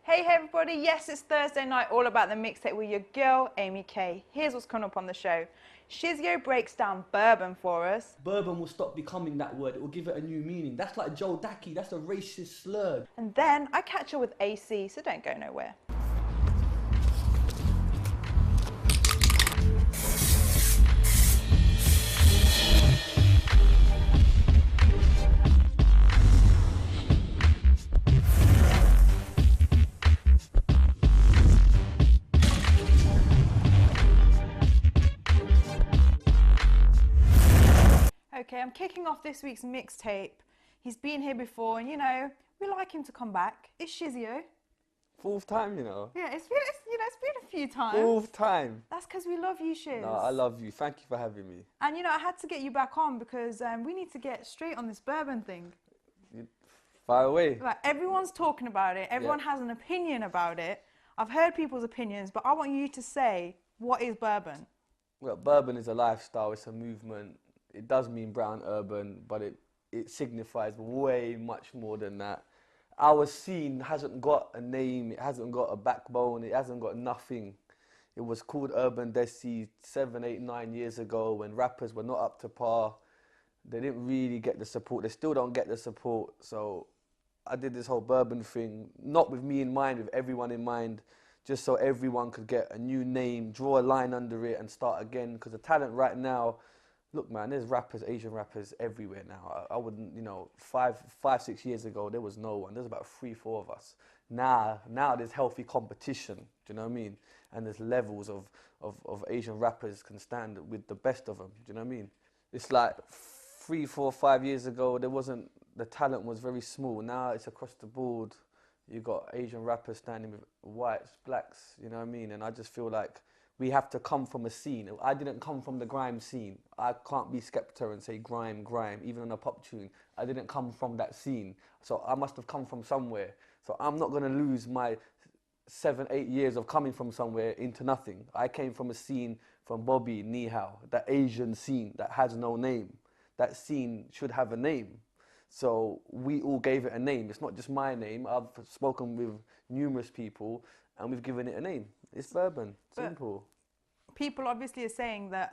Hey everybody, yes, it's Thursday night, all about the mixtape with your girl, Amy K. Here's what's coming up on the show. Shizzio breaks down Burban for us. Burban will stop becoming that word, it will give it a new meaning. That's like Joe Daki, that's a racist slur. And then I catch up with AC, so don't go nowhere. Okay, I'm kicking off this week's mixtape. He's been here before, and you know, we like him to come back. It's Shizzio. Fourth time, you know. Yeah, it's been a few times. Fourth time. That's because we love you, Shiz. No, I love you. Thank you for having me. And you know, I had to get you back on because we need to get straight on this Burban thing. Fire away. Like, everyone's talking about it. Everyone has an opinion about it. I've heard people's opinions, but I want you to say, what is Burban? Well, Burban is a lifestyle. It's a movement. It does mean brown urban, but it signifies way much more than that. Our scene hasn't got a name, it hasn't got a backbone, it hasn't got nothing. It was called Urban Desi 7, 8, 9 years ago when rappers were not up to par. They didn't really get the support, they still don't get the support. So I did this whole Burban thing, not with me in mind, with everyone in mind, just so everyone could get a new name, draw a line under it and start again. Because the talent right now, look, man, there's rappers, Asian rappers everywhere now. I wouldn't, you know, 6 years ago, there was no one. There's about 3, 4 of us. Now there's healthy competition, do you know what I mean? And there's levels of Asian rappers can stand with the best of them, do you know what I mean? It's like 3, 4, 5 years ago, the talent was very small. Now it's across the board. You got Asian rappers standing with whites, blacks, you know what I mean? And I just feel like we have to come from a scene. I didn't come from the grime scene. I can't be Skepta and say grime, even on a pop tune. I didn't come from that scene. So I must have come from somewhere. So I'm not gonna lose my 7, 8 years of coming from somewhere into nothing. I came from a scene from Bobby, Nihao, that Asian scene that has no name. That scene should have a name. So we all gave it a name. It's not just my name. I've spoken with numerous people and we've given it a name. It's Burban, simple. But people obviously are saying that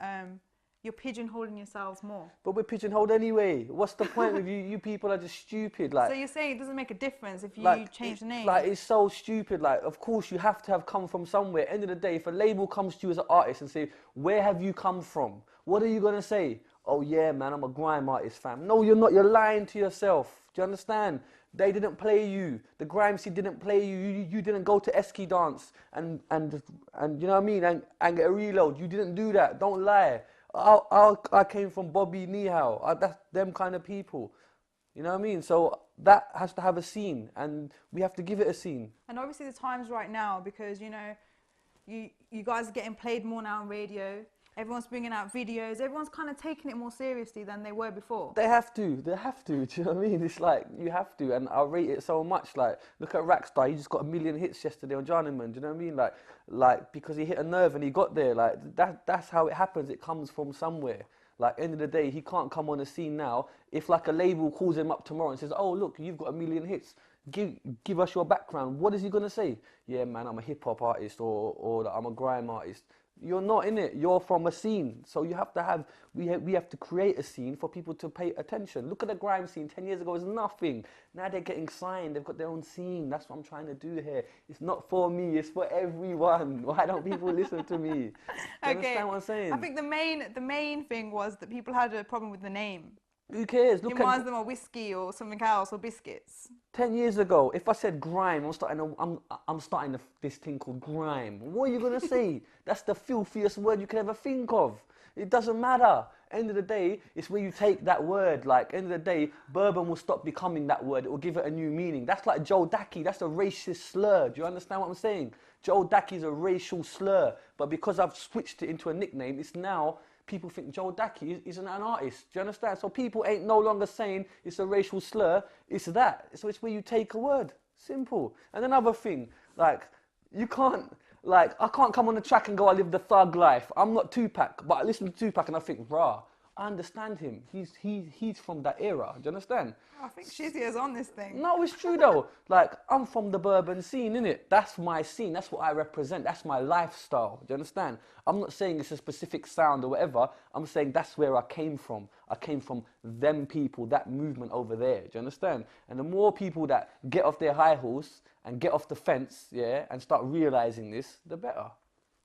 you're pigeonholing yourselves more. But we're pigeonholed anyway. What's the point with you? You people are just stupid. Like, so you're saying it doesn't make a difference if you change the name? Like, it's so stupid. Like, of course you have to have come from somewhere. End of the day, if a label comes to you as an artist and say, where have you come from? What are you going to say? Oh yeah, man, I'm a grime artist, fam. No, you're not. You're lying to yourself. Do you understand? They didn't play you. The grime scene didn't play you. You didn't go to Esky dance and you know what I mean? And get a reload. You didn't do that. Don't lie. I came from Bobby Nihao. That's them kind of people. You know what I mean? So that has to have a scene and we have to give it a scene. And obviously the times right now, because, you know, you guys are getting played more now on radio. Everyone's bringing out videos. Everyone's kind of taking it more seriously than they were before. They have to. Do you know what I mean? It's like, you have to. And I rate it so much. Like, look at Rackstar. He just got 1 million hits yesterday on Journeyman. Do you know what I mean? Like because he hit a nerve and he got there. Like, that's how it happens. It comes from somewhere. Like, end of the day, he can't come on the scene now. If like a label calls him up tomorrow and says, oh, look, you've got 1 million hits. Give us your background. What is he going to say? Yeah, man, I'm a hip-hop artist or I'm a grime artist. You're not in it. You're from a scene. So you have to have, we have to create a scene for people to pay attention. Look at the grime scene. 10 years ago, it was nothing. Now they're getting signed. They've got their own scene. That's what I'm trying to do here. It's not for me. It's for everyone. Why don't people listen to me? Do you understand what I'm saying? I think the main thing was that people had a problem with the name. Who cares? It reminds them of whiskey or something else or biscuits. 10 years ago, if I said grime, I'm starting this thing called grime. What are you going to say? That's the filthiest word you can ever think of. It doesn't matter. End of the day, it's where you take that word. Like, end of the day, Burban will stop becoming that word. It will give it a new meaning. That's like Joe Daki. That's a racist slur. Do you understand what I'm saying? Joe Daki is a racial slur. But because I've switched it into a nickname, it's now... people think Joe Daki isn't an artist. Do you understand? So people ain't no longer saying it's a racial slur. It's that. So it's where you take a word. Simple. And another thing, like, you can't, like, I can't come on the track and go, I live the thug life. I'm not Tupac, but I listen to Tupac and I think, rah, I understand him. He's from that era. Do you understand? I think Shizzio's on this thing. No, it's true though. Like, I'm from the Burban scene, innit? That's my scene. That's what I represent. That's my lifestyle. Do you understand? I'm not saying it's a specific sound or whatever. I'm saying that's where I came from. I came from them people, that movement over there. Do you understand? And the more people that get off their high horse and get off the fence, yeah, and start realizing this, the better.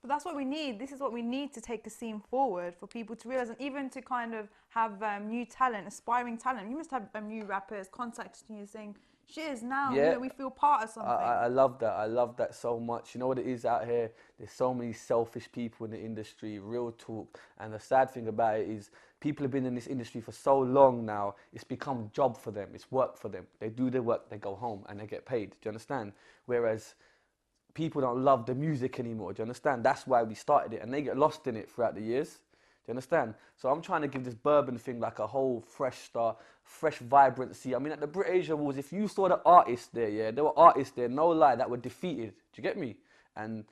But that's what we need. This is what we need to take the scene forward, for people to realise, and even to kind of have new talent, aspiring talent. You must have new rappers contacting you saying, Shiz, now Yeah. you know, we feel part of something. I love that. I love that so much. You know what it is out here? There's so many selfish people in the industry, real talk. And the sad thing about it is people have been in this industry for so long now, it's become job for them. It's work for them. They do their work, they go home and they get paid. Do you understand? Whereas people don't love the music anymore. Do you understand? That's why we started it, and they get lost in it throughout the years. Do you understand? So I'm trying to give this Burban thing like a whole fresh start, fresh vibrancy. I mean, at the Brit Asia Awards, if you saw the artists there, yeah, there were artists there, no lie, that were defeated. Do you get me? And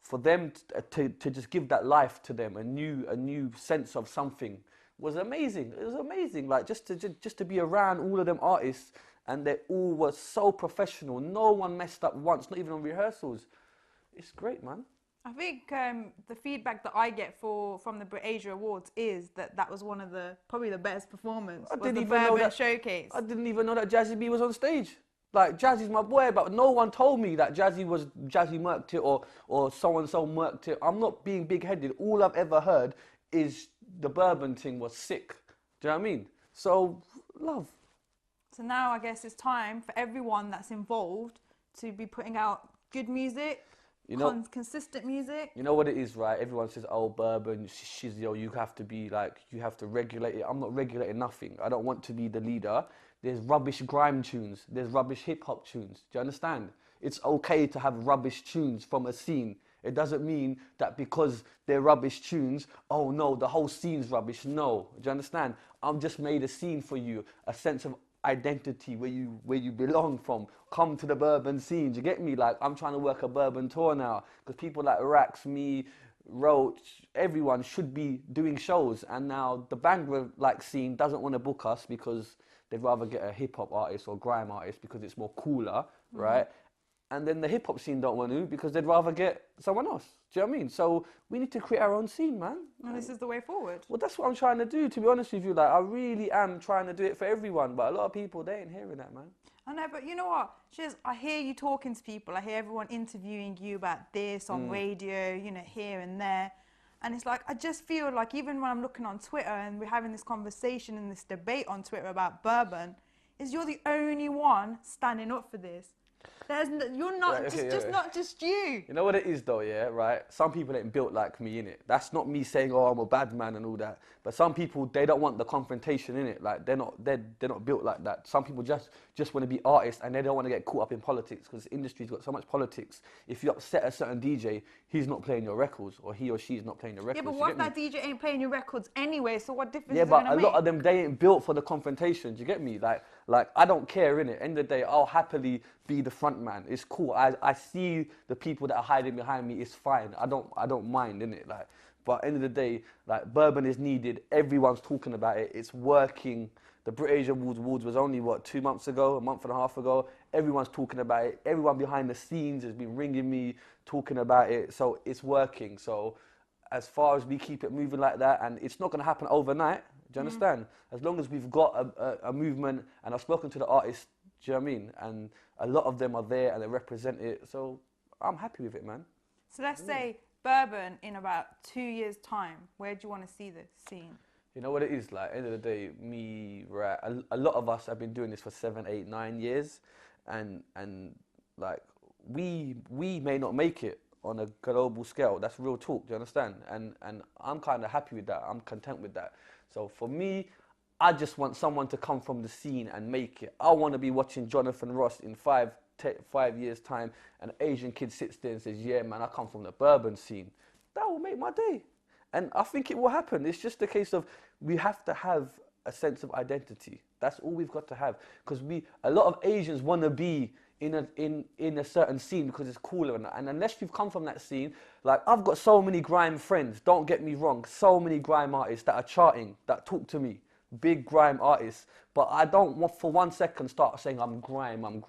for them to just give that life to them, a new sense of something, was amazing. It was amazing. Like just to be around all of them artists. And they all were so professional. No one messed up once, not even on rehearsals. It's great, man. I think the feedback that I get from the Brit Asia Awards is that was one of probably the best performance. I was didn't the even know Burban that showcase. I didn't even know that Jazzy B was on stage. Like, Jazzy's my boy, but no one told me that Jazzy murked it or so-and-so murked it. I'm not being big-headed. All I've ever heard is the Burban thing was sick. Do you know what I mean? So, love. So now I guess it's time for everyone that's involved to be putting out good music, consistent music. You know what it is, right? Everyone says, oh, Burban, Shizzio, you have to regulate it. I'm not regulating nothing. I don't want to be the leader. There's rubbish grime tunes. There's rubbish hip-hop tunes. Do you understand? It's okay to have rubbish tunes from a scene. It doesn't mean that because they're rubbish tunes, oh no, the whole scene's rubbish. No, do you understand? I've just made a scene for you, a sense of identity where you belong from. Come to the Burban scene. Do you get me? Like, I'm trying to work a Burban tour now because people like Rax, me, Roach, everyone should be doing shows, and now the Bangor like scene doesn't want to book us because they'd rather get a hip hop artist or grime artist because it's more cooler, right? And then the hip hop scene don't want to because they'd rather get someone else. Do you know what I mean? So we need to create our own scene, man. And this is the way forward. Well, that's what I'm trying to do, to be honest with you. Like, I really am trying to do it for everyone, but a lot of people, they ain't hearing that, man. I know, but you know what, Shiz, I hear you talking to people. I hear everyone interviewing you about this on radio, you know, here and there. And it's like, I just feel like even when I'm looking on Twitter and we're having this conversation and this debate on Twitter about Burban, is you're the only one standing up for this. You're not, not just you. You know what it is though, yeah, right? Some people ain't built like me, innit? That's not me saying, oh, I'm a bad man and all that. But some people, they don't want the confrontation, innit? Like, they're not built like that. Some people just want to be artists and they don't want to get caught up in politics because the industry's got so much politics. If you upset a certain DJ, he's not playing your records, or he or she's not playing your records. Yeah, but what if that DJ ain't playing your records anyway? So what difference is it gonna make? Yeah, but a lot of them, they ain't built for the confrontation. Do you get me? Like I don't care, innit? End of the day, I'll happily be the front man. It's cool. I see the people that are hiding behind me. It's fine. I don't mind, innit? Like, but end of the day, like, Burban is needed. Everyone's talking about it. It's working. The Brit Asia Awards was only, what, 2 months ago, a month and a half ago. Everyone's talking about it. Everyone behind the scenes has been ringing me, talking about it. So it's working. So as far as we keep it moving like that, and it's not going to happen overnight, do you understand? As long as we've got a movement, and I've spoken to the artists, do you know what I mean? And a lot of them are there and they represent it. So I'm happy with it, man. So let's say Burban in about 2 years' time. Where do you want to see this scene? You know what it is, like, end of the day, right, a lot of us have been doing this for 7, 8, 9 years, and like, we may not make it on a global scale. That's real talk, do you understand? And I'm kind of happy with that. I'm content with that. So for me, I just want someone to come from the scene and make it. I want to be watching Jonathan Ross in 5 years' time, and an Asian kid sits there and says, yeah, man, I come from the Burban scene. That will make my day. And I think it will happen. It's just a case of we have to have a sense of identity. That's all we've got to have. Because a lot of Asians want to be in a certain scene because it's cooler and unless you've come from that scene, like I've got so many grime friends, don't get me wrong, so many grime artists that are charting, that talk to me, big grime artists, but I don't want for 1 second start saying I'm grime. At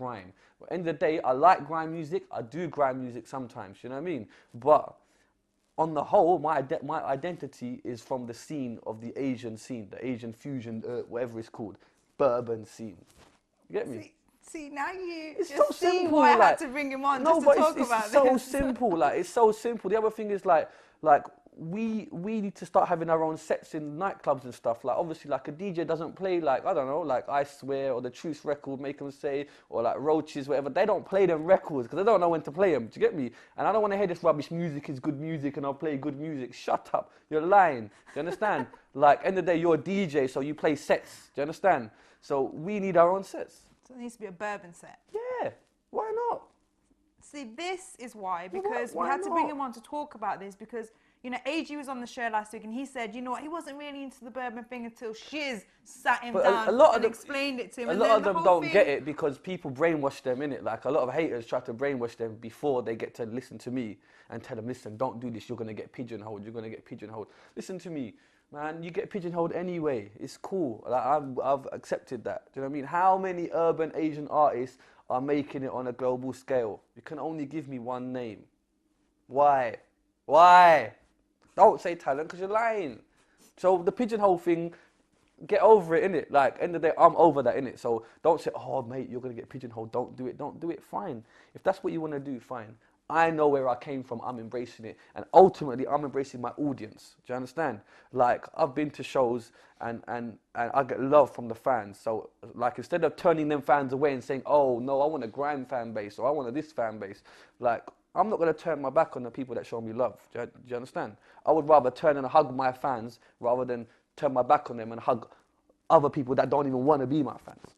the end of the day, I like grime music, I do grime music sometimes, you know what I mean? But on the whole, my identity is from the scene of the Asian scene, the Asian fusion, whatever it's called, Burban scene. You get me? See, now you It's just so see simple, why I like, had to bring him on no, just but to talk it's about so this. simple. Like it's so simple. The other thing is like we need to start having our own sets in nightclubs and stuff. Like obviously, like a DJ doesn't play like I don't know, like I Swear or the Truth record, Make 'Em Say, or like Roaches, whatever. They don't play them records because they don't know when to play them. Do you get me? And I don't want to hear this rubbish. Music is good music, and I'll play good music. Shut up. You're lying. Do you understand? Like end of the day, you're a DJ, so you play sets. Do you understand? So we need our own sets. So it needs to be a Burban set. Yeah. Why not? See, this is why, Well, because why we had to bring not? him on to talk about this because, you know, AG was on the show last week and he said, you know what, he wasn't really into the Burban thing until Shiz sat him But down a lot of and them, explained it to him. a and lot then of the them whole don't thing- get it because people brainwash them, innit? Like a lot of haters try to brainwash them before they get to listen to me and tell them, listen, don't do this, you're going to get pigeonholed, you're going to get pigeonholed. Listen to me, man, you get pigeonholed anyway. It's cool. Like, I've accepted that. Do you know what I mean? How many urban Asian artists are making it on a global scale? You can only give me one name. Why? Why? Don't say talent because you're lying. So the pigeonhole thing, get over it, innit? Like, end of the day, I'm over that, innit? So don't say, oh, mate, you're going to get pigeonholed. Don't do it. Don't do it. Fine. If that's what you want to do, fine. I know where I came from. I'm embracing it. And ultimately, I'm embracing my audience. Do you understand? Like, I've been to shows and I get love from the fans. So, like, instead of turning them fans away and saying, oh, no, I want a grime fan base or I want a this fan base, like, I'm not going to turn my back on the people that show me love. Do you understand? I would rather turn and hug my fans rather than turn my back on them and hug other people that don't even want to be my fans.